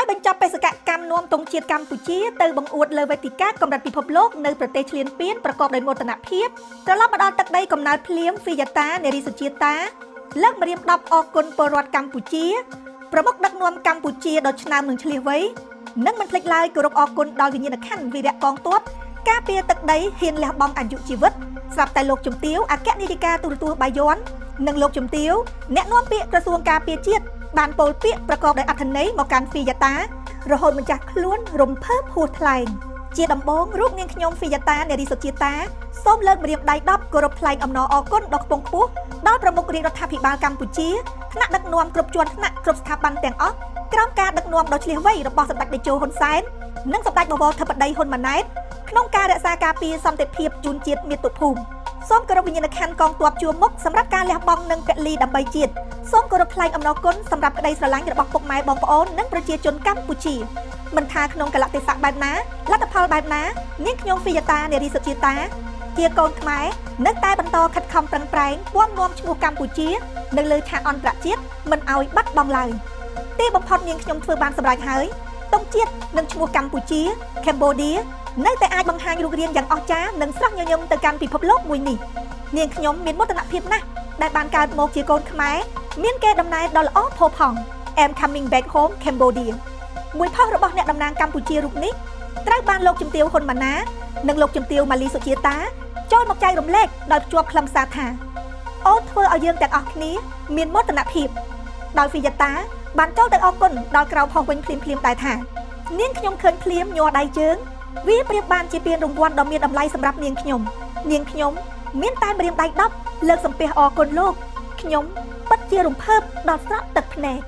ក្រោយបញ្ចប់បេសកកម្មនាំទង់ជាតិកម្ពុជាទៅបង្អួតលើវេទិកាកម្រិតពិភពលោកនៅប្រទេសឈ្លានពានប្រកបដោយមោទនភាពត្រឡប់មកដល់ទឹកដីកំណើតភ្លាមហ្វីយ៉ាតានារីសុជាតាលើកម្រាម10អរគុណពលរដ្ឋកម្ពុជាប្រមុខដឹកនាំកម្ពុជាដ៏ឆ្នើមនឹងឆ្លៀសវៃនិងមិនភ្លេចឡើយគោរពអរគុណដល់វិញ្ញាណក្ខន្ធវីរៈកងទ័ពការពារទឹកដីហ៊ានលះបង់អាយុជីវិតស្រាប់តែលោកជំទាវអគ្គនាយិកាទូរទស្សន៍បាយ័ននិងលោកជំទាវអ្នកនាំពាក្យក្រសួងការពារជាតិបានពោលពាក្យប្រកបដោយអត្ថន័យមកកាន់ហ្វីយ៉ាតារហូតម្ចាស់ខ្លួនរំភើបហួសថ្លែងជាដំបូងរូបនាងខ្ញុំហ្វីយ៉ាតានារីសុជាតាសូមលើកម្រាមដៃ10គោរពថ្លែងអំណរអគុណដ៏ខ្ពង់ខ្ពស់ដល់ប្រមុខរាជរដ្ឋាភិបាលកម្ពុជាថ្នាក់ដឹកនាំគ្រប់ជាន់ថ្នាក់គ្រប់ស្ថាប័នទាំងអស់ក្រោមការដឹកនាំដ៏ឆ្លៀសវៃរបស់សម្ដេចតេជោហ៊ុនសែននិងសម្ដេចបវរធិបតីហ៊ុនម៉ាណែតក្នុងការរក្សាការពារសន្តិភាពជូនជាតិមាតុភូមិសូមគោរពវិញ្ញាណក្ខន្ធកងទ័ពជួរមុខសម្រាប់ការលះបង់និងពលីដើម្បីជាតិសូមគោរពថ្លែងអំណរគុណសម្រាប់ក្តីស្រឡាញ់របស់ពុកម៉ែបងប្អូននិងប្រជាជនកម្ពុជាមិនថាក្នុងកលៈទេសៈបែបណាលទ្ធផលបែបណានាងខ្ញុំហ្វីយ៉ាតានារីសុជាតាជាកូនខ្មែរនៅតែបន្តខិតខំប្រឹងប្រែងពាំនាំឈ្មោះកម្ពុជានៅលើឆាកអន្តរជាតិមិនឲ្យបាត់បង់ឡើយទីបំផុតនាងខ្ញុំធ្វើបានសម្រេចហើយទង់ជាតិនិងឈ្មោះកម្ពុជា Cambodia នៅតែអាចបង្ហាញរូបរាងយ៉ាងអស្ចារ្យនិងស្រស់ញញឹមទៅកាន់ពិភពលោកមួយនេះនាងខ្ញុំមានមោទនភាពណាស់ដែលបានកើតមកជាកូនខ្មែរមានកេរដំណែលដ៏ល្អផូរផង់ I'm coming back home Cambodia មួយផុសរបស់អ្នកតំណាងកម្ពុជារូបនេះត្រូវបានលោកជំទាវហ៊ុនម៉ាណានិងលោកជំទាវម៉ាលីសុជាតាចូលមកចែករំលែកដោយភ្ជាប់ខ្លឹមសារថាអូនធ្វើឲ្យយើងទាំងអស់គ្នាមានមោទនភាពដោយហ្វីយ៉ាតាបានចូលទៅអរគុណដល់ក្រៅផុសវិញភ្លាមៗដែរថានាងខ្ញុំឃើញភ្លាមញ័រដៃជើងវាប្រៀបបានជាពានរង្វាន់ដ៏មានតម្លៃសម្រាប់នាងខ្ញុំមានតែម្រាមដៃ10លើកសំពះអរគុណលោកខ្ញុំពិតជារំភើបដល់ស្រក់ទឹកភ្នែក